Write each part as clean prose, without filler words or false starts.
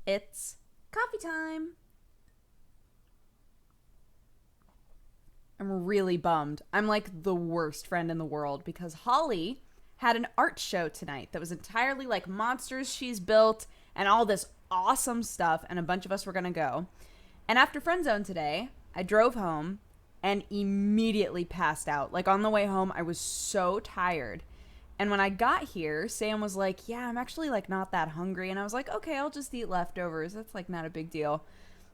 It's coffee time. I'm really bummed. I'm like the worst friend in the world because Holly had an art show tonight that was entirely like monsters she's built and all this awesome stuff, and a bunch of us were going to go. And after Friend Zone today, I drove home and immediately passed out. Like on the way home, I was so tired. And when I got here, Sam was like, yeah, I'm actually like not that hungry. And I was like, okay, I'll just eat leftovers. That's like not a big deal.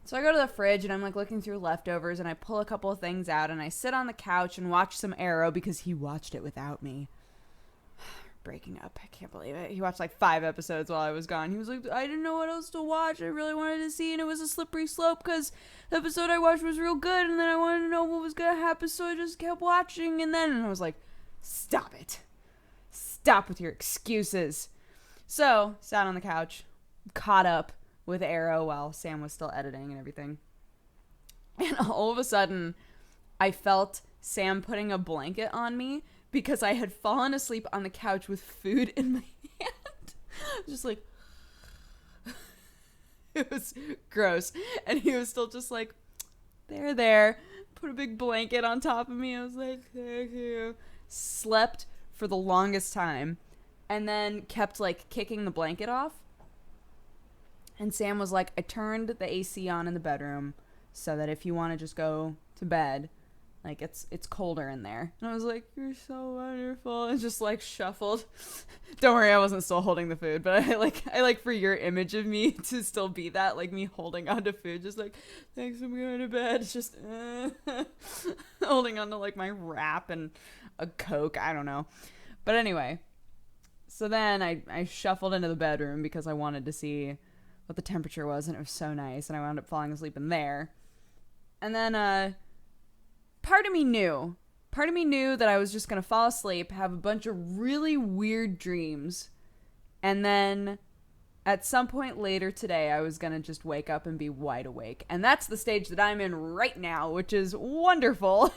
So I go to the fridge and I'm like looking through leftovers and I pull a couple of things out and I sit on the couch and watch some Arrow because he watched it without me. Breaking up. I can't believe it. He watched like 5 episodes while I was gone. He was like, I didn't know what else to watch. I really wanted to see, and it was a slippery slope because the episode I watched was real good, and then I wanted to know what was going to happen, so I just kept watching, and I was like, stop it. Stop with your excuses. So, sat on the couch, caught up with Arrow while Sam was still editing and everything. And all of a sudden, I felt Sam putting a blanket on me because I had fallen asleep on the couch with food in my hand. Just like, it was gross. And he was still just like, there. Put a big blanket on top of me. I was like, thank you. Slept for the longest time. And then kept like kicking the blanket off. And Sam was like, I turned the AC on in the bedroom so that if you want to just go to bed, like it's colder in there. And I was like, you're so wonderful. And just like shuffled. Don't worry, I wasn't still holding the food, but I like for your image of me to still be that, like me holding on to food, just like, thanks, I'm going to bed. It's just holding on to like my wrap and a Coke. I don't know. But anyway, so then I shuffled into the bedroom because I wanted to see what the temperature was, and it was so nice, and I wound up falling asleep in there. And then part of me knew that I was just going to fall asleep, have a bunch of really weird dreams, and then at some point later today, I was going to just wake up and be wide awake. And that's the stage that I'm in right now, which is wonderful.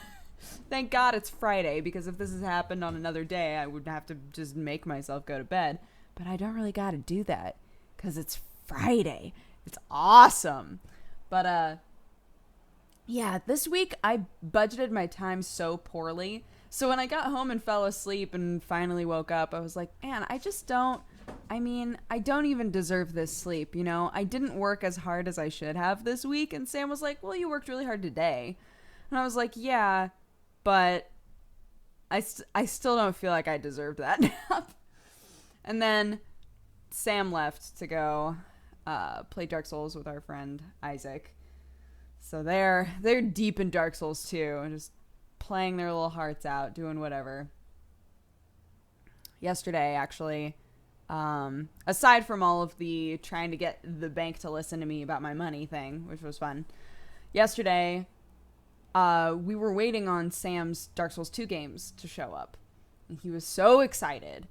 Thank God it's Friday, because if this has happened on another day, I would have to just make myself go to bed. But I don't really got to do that, because it's Friday. It's awesome. But, yeah, this week I budgeted my time so poorly. So when I got home and fell asleep and finally woke up, I was like, man, I don't even deserve this sleep, you know? I didn't work as hard as I should have this week. And Sam was like, well, you worked really hard today. And I was like, yeah, but I still don't feel like I deserved that nap. And then Sam left to go play Dark Souls with our friend Isaac. So they're deep in Dark Souls too, just playing their little hearts out, doing whatever. Yesterday, actually, aside from all of the trying to get the bank to listen to me about my money thing, which was fun, yesterday, we were waiting on Sam's Dark Souls 2 games to show up. And he was so excited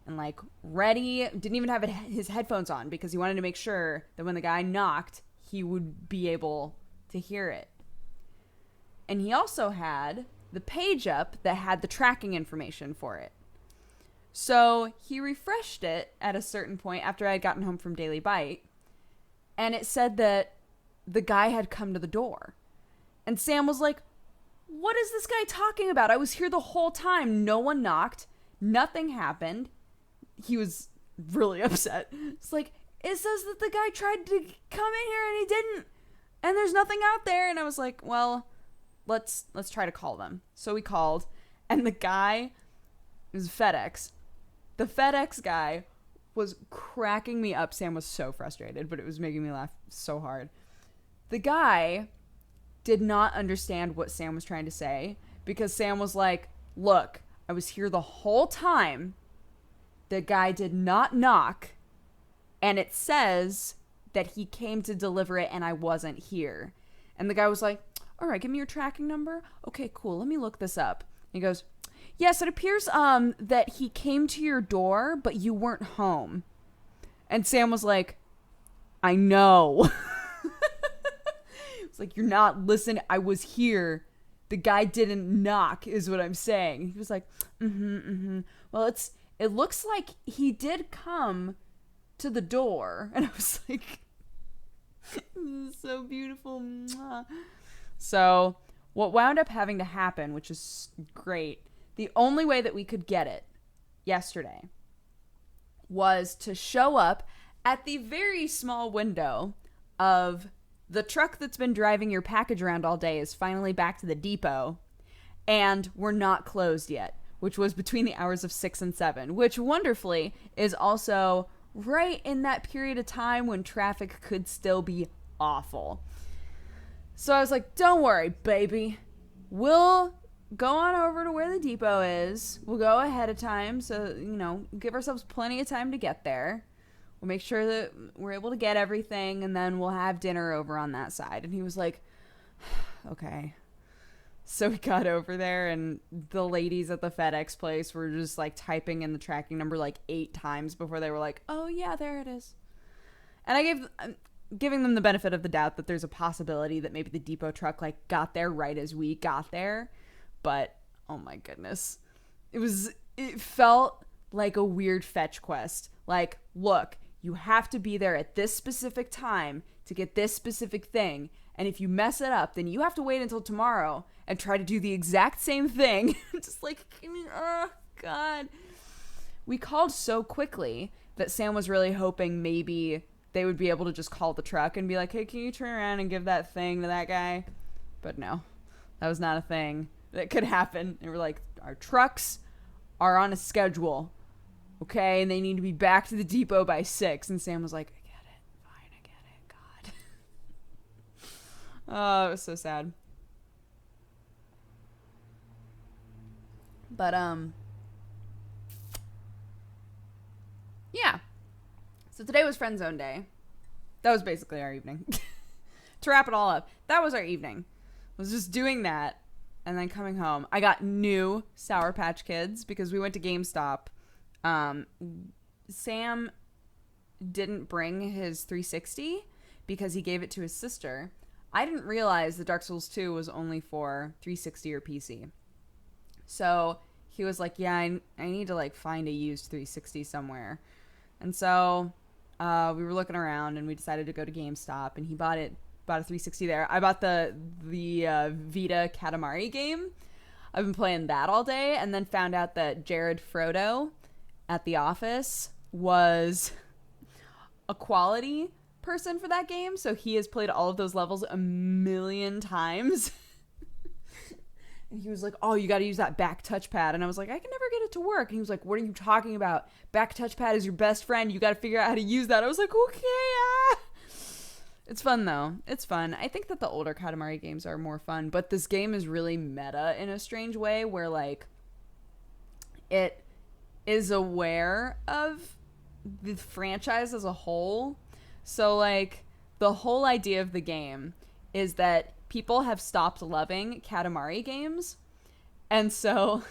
and like ready, didn't even have his headphones on because he wanted to make sure that when the guy knocked, he would be able to hear it. And he also had the page up that had the tracking information for it. So he refreshed it at a certain point after I had gotten home from Daily Bite, and it said that the guy had come to the door. And Sam was like, what is this guy talking about? I was here the whole time. No one knocked. Nothing happened. He was really upset. It's like, it says that the guy tried to come in here and he didn't. And there's nothing out there. And I was like, well, let's try to call them. So we called, and the guy, it was FedEx. The FedEx guy was cracking me up. Sam was so frustrated, but it was making me laugh so hard. The guy did not understand what Sam was trying to say because Sam was like, look, I was here the whole time. The guy did not knock, and it says that he came to deliver it and I wasn't here. And the guy was like, all right, give me your tracking number. Okay, cool. Let me look this up. And he goes, yes, it appears that he came to your door, but you weren't home. And Sam was like, I know. It's like, you're not listening. I was here. The guy didn't knock is what I'm saying. He was like, well, it looks like he did come to the door. And I was like, This is so beautiful. Mwah. So, what wound up having to happen, which is great, the only way that we could get it yesterday was to show up at the very small window of the truck that's been driving your package around all day is finally back to the depot, and we're not closed yet, which was between the hours of 6 and 7, which wonderfully is also right in that period of time when traffic could still be awful. So I was like, don't worry, baby. We'll go on over to where the depot is. We'll go ahead of time, so, give ourselves plenty of time to get there. We'll make sure that we're able to get everything, and then we'll have dinner over on that side. And he was like, okay. So we got over there, and the ladies at the FedEx place were just, like, typing in the tracking number, like, 8 times before they were like, oh, yeah, there it is. And I'm giving them the benefit of the doubt that there's a possibility that maybe the depot truck, like, got there right as we got there. But, oh, my goodness. It felt like a weird fetch quest. Like, look, you have to be there at this specific time to get this specific thing. And if you mess it up, then you have to wait until tomorrow and try to do the exact same thing. Just like, oh, God. We called so quickly that Sam was really hoping maybe they would be able to just call the truck and be like, hey, can you turn around and give that thing to that guy? But no, that was not a thing that could happen. And we're like, our trucks are on a schedule. Okay, and they need to be back to the depot by 6. And Sam was like, I get it. Fine, I get it. God. Oh, it was so sad. But, yeah. So today was Friend Zone Day. That was basically our evening. To wrap it all up, that was our evening. I was just doing that and then coming home. I got new Sour Patch Kids because we went to GameStop. Sam didn't bring his 360 because he gave it to his sister. I didn't realize that Dark Souls 2 was only for 360 or PC. So he was like, yeah, I need to like find a used 360 somewhere. And so we were looking around and we decided to go to GameStop, and he bought a 360 there. I bought the Vita Katamari game. I've been playing that all day, and then found out that Jared Frodo at the office was a quality person for that game, so he has played all of those levels a million times. And he was like, oh, you got to use that back touchpad. And I was like, I can never get it to work. And he was like, what are you talking about? Back touchpad is your best friend. You got to figure out how to use that. I was like, okay. It's fun, though. It's fun. I think that the older Katamari games are more fun, but this game is really meta in a strange way where, like, it is aware of the franchise as a whole. So, like, the whole idea of the game is that people have stopped loving Katamari games. And so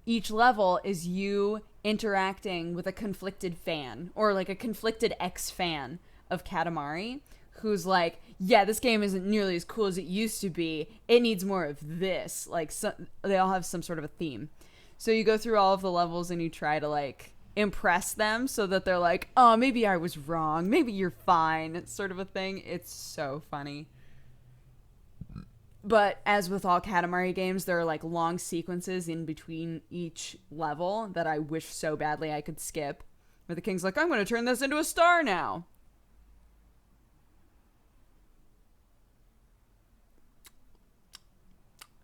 each level is you interacting with a conflicted fan, or like a conflicted ex-fan of Katamari, who's like, yeah, this game isn't nearly as cool as it used to be. It needs more of this. Like, they all have some sort of a theme. So you go through all of the levels and you try to, like, impress them so that they're like, oh, maybe I was wrong. Maybe you're fine. It's sort of a thing. It's so funny. But as with all Katamari games, there are, like, long sequences in between each level that I wish so badly I could skip. Where the king's like, I'm going to turn this into a star now.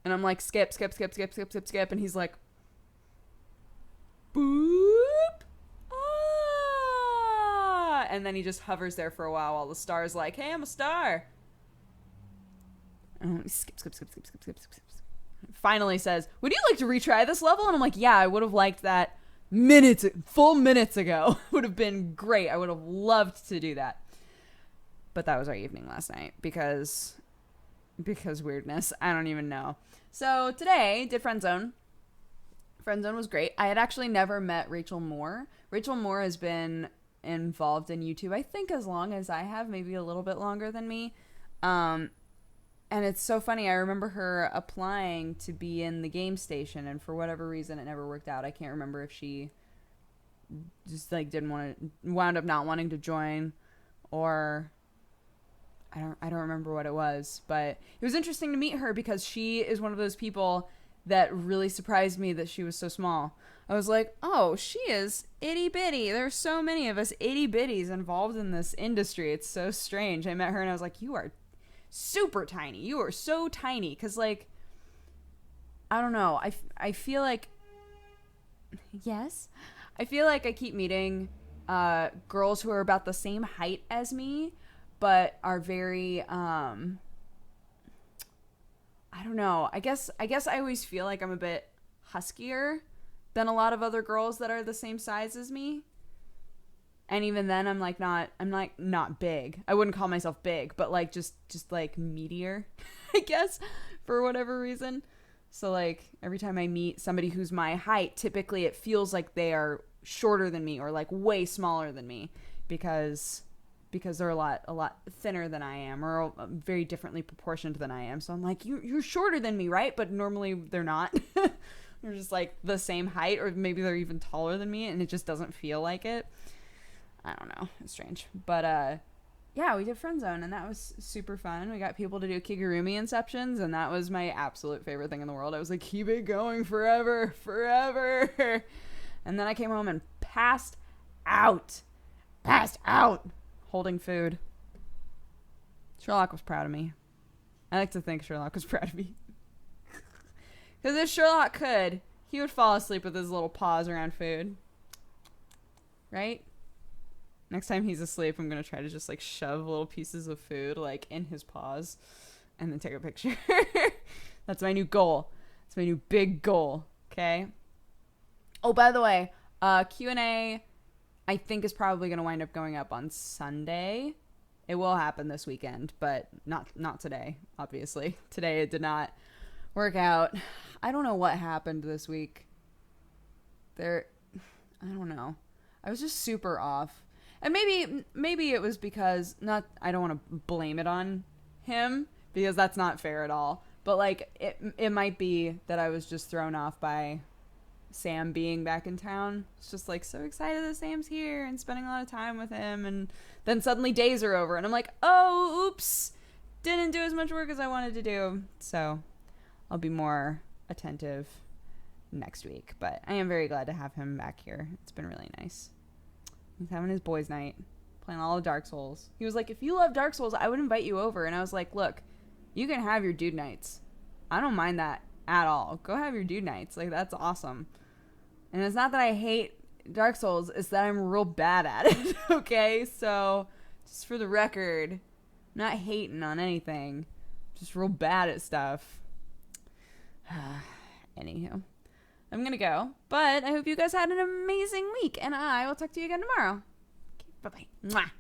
And I'm like, skip. And he's like, boop. Ah. And then he just hovers there for a while the star's like, hey, I'm a star. Skip. Finally says, would you like to retry this level? And I'm like, yeah, I would have liked that full minutes ago. Would have been great. I would have loved to do that. But that was our evening last night because weirdness. I don't even know. So today, did Friend Zone. Friend Zone was great. I had actually never met Rachel Moore. Rachel Moore has been involved in YouTube, I think, as long as I have, maybe a little bit longer than me. And it's so funny. I remember her applying to be in the game station, and for whatever reason, it never worked out. I can't remember if she just like wound up not wanting to join, or I don't remember what it was, but it was interesting to meet her because she is one of those people that really surprised me that she was so small. I was like, oh, she is itty bitty. There's so many of us itty bitties involved in this industry. It's so strange. I met her and I was like, you are super tiny. You are so tiny. Because, like, I don't know. I feel like, yes, I feel like I keep meeting girls who are about the same height as me, but are very, I don't know. I guess I always feel like I'm a bit huskier than a lot of other girls that are the same size as me. And even then I'm not big. I wouldn't call myself big, but like just like meatier, I guess, for whatever reason. So like every time I meet somebody who's my height, typically it feels like they are shorter than me or like way smaller than me because they're a lot thinner than I am or very differently proportioned than I am. So I'm like, you're shorter than me, right? But normally they're not. They're just like the same height, or maybe they're even taller than me, and it just doesn't feel like it. I don't know. It's strange. But yeah, we did Friend Zone, and that was super fun. We got people to do Kigurumi inceptions, and that was my absolute favorite thing in the world. I was like, keep it going forever. And then I came home and passed out, holding food. Sherlock was proud of me. I like to think Sherlock was proud of me. Because if Sherlock could, he would fall asleep with his little paws around food. Right? Next time he's asleep, I'm going to try to just, like, shove little pieces of food, like, in his paws. And then take a picture. That's my new goal. That's my new big goal. Okay? Oh, by the way, Q&A, I think, is probably going to wind up going up on Sunday. It will happen this weekend, but not today, obviously. Today it did not work out. I don't know what happened this week. I don't know. I was just super off. And maybe it was because I don't want to blame it on him because that's not fair at all. But like it might be that I was just thrown off by Sam being back in town. It's just like so excited that Sam's here and spending a lot of time with him, and then suddenly days are over and I'm like, oh, oops, didn't do as much work as I wanted to do. So I'll be more attentive next week, but I am very glad to have him back here. It's been really nice. He's having his boys' night, playing all of Dark Souls. He was like, if you love Dark Souls, I would invite you over. And I was like, look, you can have your dude nights. I don't mind that at all. Go have your dude nights. Like, that's awesome. And it's not that I hate Dark Souls, it's that I'm real bad at it. Okay? So, just for the record, I'm not hating on anything. Just real bad at stuff. Anywho, I'm gonna go, but I hope you guys had an amazing week, and I will talk to you again tomorrow. Okay, bye-bye. Mwah.